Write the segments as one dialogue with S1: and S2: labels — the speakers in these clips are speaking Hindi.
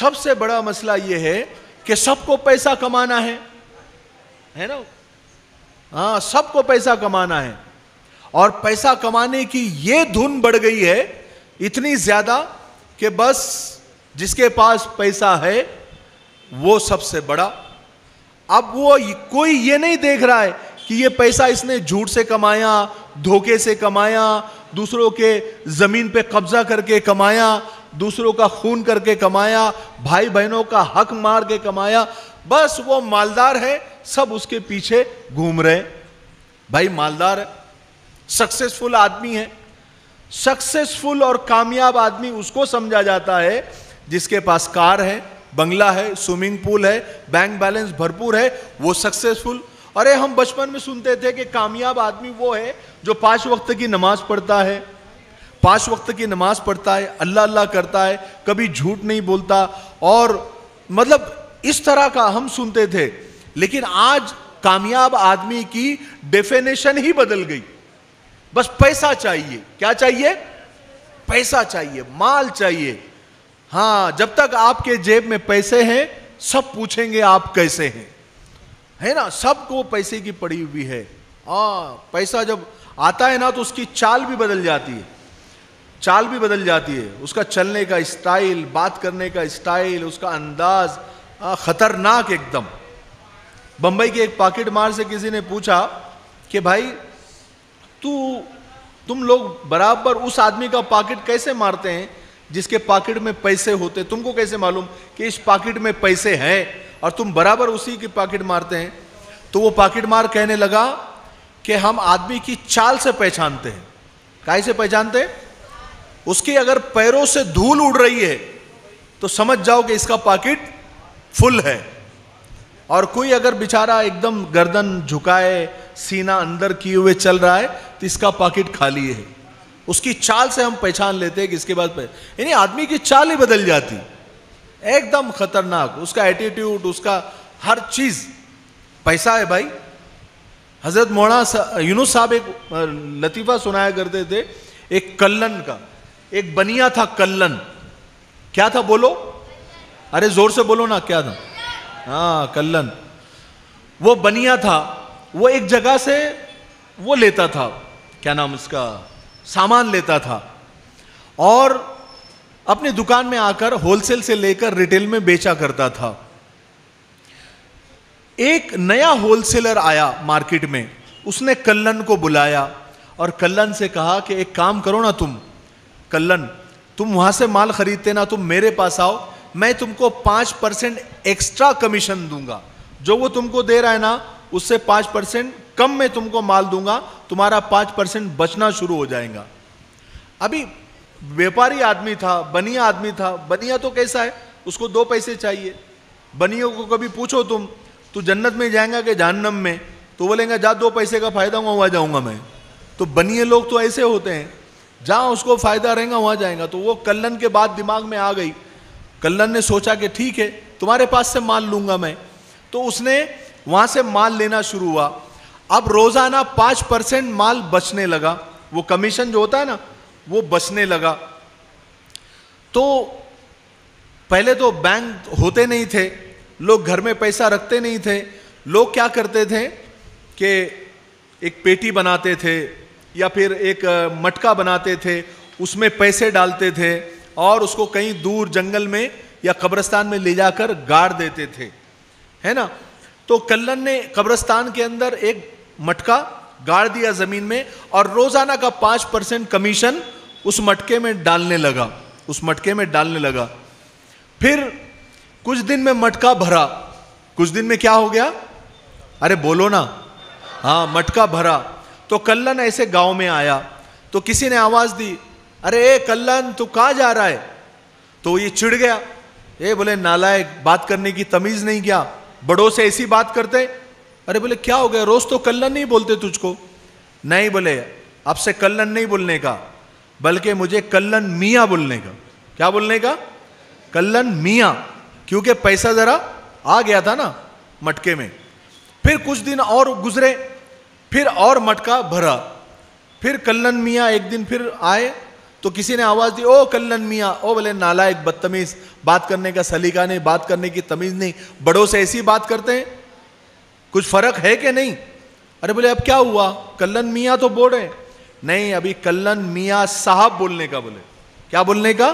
S1: सबसे बड़ा मसला यह है कि सबको पैसा कमाना है ना। हाँ, सबको पैसा कमाना है, और पैसा कमाने की ये धुन बढ़ गई है इतनी ज्यादा कि बस जिसके पास पैसा है वो सबसे बड़ा। अब वो कोई ये नहीं देख रहा है कि ये पैसा इसने झूठ से कमाया, धोखे से कमाया, दूसरों के जमीन पे कब्जा करके कमाया, दूसरों का खून करके कमाया, भाई बहनों का हक मार के कमाया। बस वो मालदार है, सब उसके पीछे घूम रहे। भाई मालदार है, सक्सेसफुल आदमी है। सक्सेसफुल और कामयाब आदमी उसको समझा जाता है जिसके पास कार है, बंगला है, स्विमिंग पूल है, बैंक बैलेंस भरपूर है, वो सक्सेसफुल। अरे हम बचपन में सुनते थे कि कामयाब आदमी वो है जो 5 वक्त की नमाज पढ़ता है, 5 वक्त की नमाज पढ़ता है, अल्लाह अल्लाह करता है, कभी झूठ नहीं बोलता, और मतलब इस तरह का हम सुनते थे। लेकिन आज कामयाब आदमी की डेफिनेशन ही बदल गई। बस पैसा चाहिए। क्या चाहिए? पैसा चाहिए, माल चाहिए। हाँ, जब तक आपके जेब में पैसे हैं सब पूछेंगे आप कैसे हैं, है ना। सबको पैसे की पड़ी हुई है। हाँ, पैसा जब आता है ना तो उसकी चाल भी बदल जाती है, चाल भी बदल जाती है। उसका चलने का स्टाइल, बात करने का स्टाइल, उसका अंदाज खतरनाक एकदम। बंबई के एक पॉकेट मार से किसी ने पूछा कि भाई तुम लोग बराबर उस आदमी का पॉकेट कैसे मारते हैं जिसके पॉकेट में पैसे होते, तुमको कैसे मालूम कि इस पॉकेट में पैसे हैं और तुम बराबर उसी की पॉकेट मारते हैं? तो वो पॉकेट मार कहने लगा कि हम आदमी की चाल से पहचानते हैं। कैसे पहचानते हैं? उसकी अगर पैरों से धूल उड़ रही है तो समझ जाओ कि इसका पॉकेट फुल है, और कोई अगर बेचारा एकदम गर्दन झुकाए, सीना अंदर किए हुए चल रहा है तो इसका पॉकेट खाली है। उसकी चाल से हम पहचान लेते हैं कि इसके बाद यानी आदमी की चाल ही बदल जाती, एकदम खतरनाक। उसका एटीट्यूड, उसका हर चीज पैसा है भाई। हजरत मौलाना यूनुस साहब एक लतीफा सुनाया करते थे, एक कल्लन का, एक बनिया था कल्लन। क्या था बोलो? अरे जोर से बोलो ना, क्या था? हाँ, कल्लन। वो बनिया था, वो एक जगह से वो लेता था, क्या नाम उसका, सामान लेता था, और अपनी दुकान में आकर होलसेल से लेकर रिटेल में बेचा करता था। एक नया होलसेलर आया मार्केट में, उसने कल्लन को बुलाया और कल्लन से कहा कि एक काम करो ना तुम, कल्लन तुम वहां से माल खरीदते ना, तुम मेरे पास आओ, मैं तुमको 5% एक्स्ट्रा कमीशन दूंगा। जो वो तुमको दे रहा है ना उससे 5% कम में तुमको माल दूंगा, तुम्हारा 5% बचना शुरू हो जाएगा। अभी व्यापारी आदमी था, बनिया आदमी था। बनिया तो कैसा है, उसको 2 पैसे चाहिए। बनियों को कभी पूछो तू जन्नत में जाएगा कि जहन्नम में, तो बोलेंगे जा 2 पैसे का फायदा हुआ वहां जाऊंगा मैं। तो बनिए लोग तो ऐसे होते हैं, जहां उसको फायदा रहेगा वहां जाएगा। तो वो कल्लन के बाद दिमाग में आ गई। कल्लन ने सोचा कि ठीक है, तुम्हारे पास से माल लूंगा मैं। तो उसने वहां से माल लेना शुरू हुआ। अब रोजाना 5% माल बचने लगा, वो कमीशन जो होता है ना वो बचने लगा। तो पहले तो बैंक होते नहीं थे, लोग घर में पैसा रखते नहीं थे। लोग क्या करते थे कि एक पेटी बनाते थे या फिर एक मटका बनाते थे, उसमें पैसे डालते थे और उसको कहीं दूर जंगल में या कब्रिस्तान में ले जाकर गाड़ देते थे, है ना। तो कल्लन ने कब्रिस्तान के अंदर एक मटका गाड़ दिया जमीन में और रोजाना का 5% कमीशन उस मटके में डालने लगा, उस मटके में डालने लगा। फिर कुछ दिन में मटका भरा। कुछ दिन में क्या हो गया? अरे बोलो ना। हाँ, मटका भरा। तो कल्लन ऐसे गांव में आया तो किसी ने आवाज दी, अरे कल्लन तू कहां जा रहा है? तो ये चिढ़ गया, ये बोले नालायक, बात करने की तमीज नहीं, क्या बड़ों से ऐसी बात करते? अरे बोले क्या हो गया, रोज तो कल्लन नहीं बोलते तुझको? नहीं बोले, अब से कल्लन नहीं बोलने का, बल्कि मुझे कल्लन मियां बोलने का। क्या बोलने का? कल्लन मियां, क्योंकि पैसा जरा आ गया था ना मटके में। फिर कुछ दिन और गुजरे, फिर और मटका भरा। फिर कल्लन मियां एक दिन फिर आए तो किसी ने आवाज दी, ओ कल्लन मियाँ। ओ बोले नालायक, बदतमीज, बात करने का सलीका नहीं, बात करने की तमीज नहीं, बड़ों से ऐसी बात करते हैं, कुछ फर्क है कि नहीं? अरे बोले अब क्या हुआ, कल्लन मियाँ तो बोल रहे, नहीं अभी कल्लन मियाँ साहब बोलने का। बोले क्या बोलने का?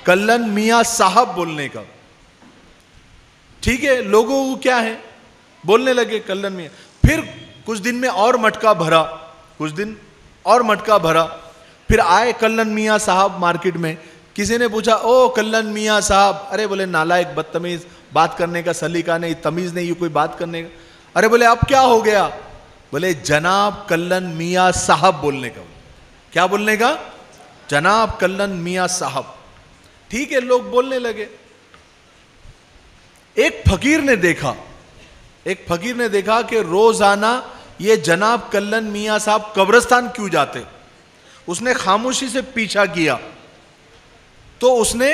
S1: कल्लन मियाँ साहब बोलने का। ठीक है, लोगों को क्या है, बोलने लगे कल्लन मियाँ। फिर कुछ दिन में और मटका भरा, कुछ दिन और मटका भरा, फिर आए कल्लन मियाँ साहब मार्केट में। किसी ने पूछा, ओ कल्लन मियाँ साहब। अरे बोले नालायक, बदतमीज, बात करने का सलीका नहीं, तमीज नहीं, ये कोई बात करने का। अरे बोले अब क्या हो गया? बोले जनाब कल्लन मियाँ साहब बोलने का। क्या बोलने का? जनाब कल्लन मियाँ साहब। ठीक है, लोग बोलने लगे। एक फकीर ने देखा कि रोजाना ये जनाब कल्लन मियाँ साहब कब्रिस्तान क्यों जाते। उसने खामोशी से पीछा किया तो उसने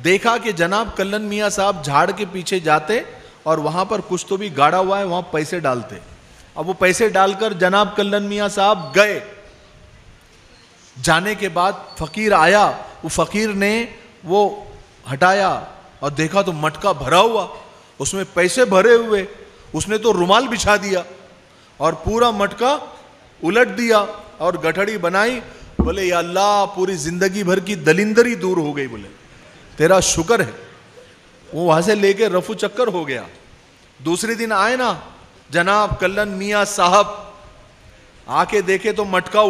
S1: देखा कि जनाब कल्लन मियाँ साहब झाड़ के पीछे जाते और वहां पर कुछ तो भी गाड़ा हुआ है, वहां पैसे डालते। अब वो पैसे डालकर जनाब कल्लन मियाँ साहब गए। जाने के बाद फकीर आया, वो फकीर ने वो हटाया और देखा तो मटका भरा हुआ, उसमें पैसे भरे हुए। उसने तो रुमाल बिछा दिया और पूरा मटका उलट दिया और गठड़ी बनाई। बोले या अल्लाह, पूरी जिंदगी भर की दलिंदरी दूर हो गई। बोले तेरा शुक्र है। वो वहां से लेके रफू चक्कर हो गया। दूसरे दिन आए ना जनाब कल्लन मियाँ साहब, आके देखे तो मटका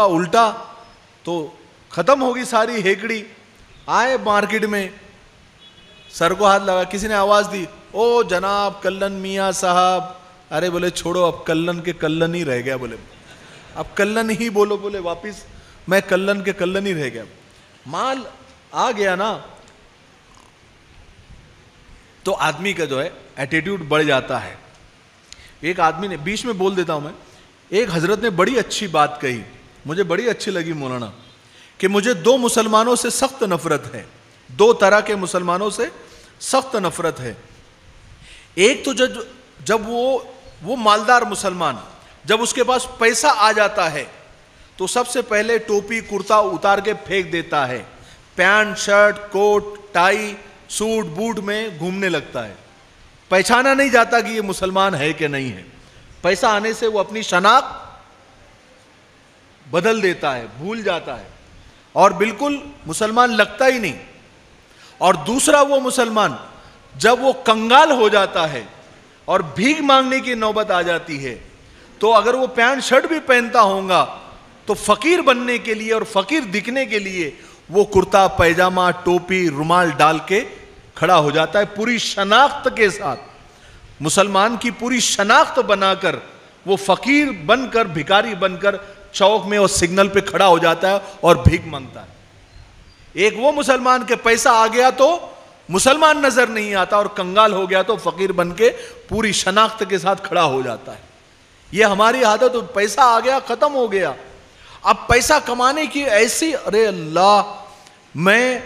S1: उल्टा तो खत्म होगी सारी हेकड़ी। आए मार्केट में, सर को हाथ लगा, किसी ने आवाज दी, ओ जनाब कल्लन मियाँ साहब। अरे बोले छोड़ो, अब कल्लन के कल्लन ही रह गया। बोले अब कल्लन ही बोलो। बोले वापिस मैं कल्लन के कल्लन ही रह गया। माल आ गया ना तो आदमी का जो है एटीट्यूड बढ़ जाता है। एक आदमी ने, बीच में बोल देता हूं मैं, एक हजरत ने बड़ी अच्छी बात कही, मुझे बड़ी अच्छी लगी मौलाना, कि मुझे दो मुसलमानों से सख्त नफरत है, दो तरह के मुसलमानों से सख्त नफरत है। एक तो जब वो मालदार मुसलमान, जब उसके पास पैसा आ जाता है तो सबसे पहले टोपी कुर्ता उतार के फेंक देता है, pant shirt coat tie suit boot में घूमने लगता है। पहचाना नहीं जाता कि ये मुसलमान है कि नहीं है। पैसा आने से वो अपनी शनाख्त बदल देता है, भूल जाता है और बिल्कुल मुसलमान लगता ही नहीं। और दूसरा वो मुसलमान जब वो कंगाल हो जाता है और भीख मांगने की नौबत आ जाती है, तो अगर वो पैंट शर्ट भी पहनता होगा तो फकीर बनने के लिए और फकीर दिखने के लिए वो कुर्ता पैजामा टोपी रुमाल डाल के खड़ा हो जाता है, पूरी शनाख्त के साथ। मुसलमान की पूरी शनाख्त बनाकर वो फकीर बनकर, भिखारी बनकर चौक में और सिग्नल पे खड़ा हो जाता है और भीख मांगता है। एक वो मुसलमान के पैसा आ गया तो मुसलमान नजर नहीं आता और कंगाल हो गया तो फकीर बन के पूरी शनाख्त के साथ खड़ा हो जाता है। ये हमारी आदत, तो पैसा आ गया खत्म हो गया। अब पैसा कमाने की ऐसी, अरे अल्लाह, मैं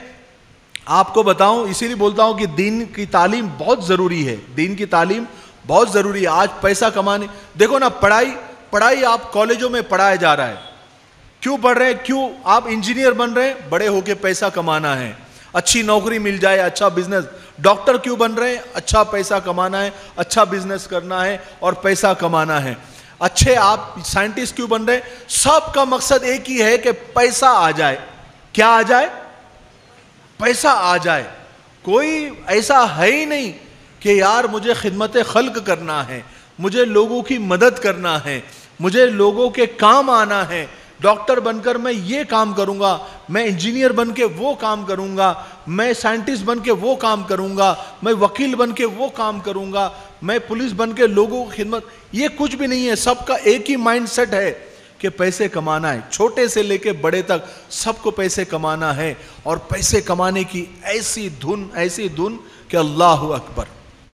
S1: आपको बताऊं, इसीलिए बोलता हूं कि दीन की तालीम बहुत जरूरी है, दीन की तालीम बहुत जरूरी है। आज पैसा कमाने, देखो ना, पढ़ाई आप कॉलेजों में पढ़ाया जा रहा है, क्यों पढ़ रहे हैं? क्यों आप इंजीनियर बन रहे हैं? बड़े होके पैसा कमाना है, अच्छी नौकरी मिल जाए, अच्छा बिजनेस। डॉक्टर क्यों बन रहे हैं? अच्छा पैसा कमाना है, अच्छा बिजनेस करना है और पैसा कमाना है। अच्छे आप साइंटिस्ट क्यों बन रहे हैं? सबका मकसद एक ही है कि पैसा आ जाए। क्या आ जाए? पैसा आ जाए। कोई ऐसा है ही नहीं कि यार मुझे खिदमत खल्क करना है, मुझे लोगों की मदद करना है, मुझे लोगों के काम आना है। डॉक्टर बनकर मैं ये काम करूंगा, मैं इंजीनियर बन के वो काम करूंगा, मैं साइंटिस्ट बन के वो काम करूंगा, मैं वकील बन के वो काम करूंगा, मैं पुलिस बन के लोगों की खिदमत। ये कुछ भी नहीं है। सबका एक ही माइंडसेट है कि पैसे कमाना है। छोटे से लेके बड़े तक सबको पैसे कमाना है और पैसे कमाने की ऐसी धुन कि अल्लाहु अकबर।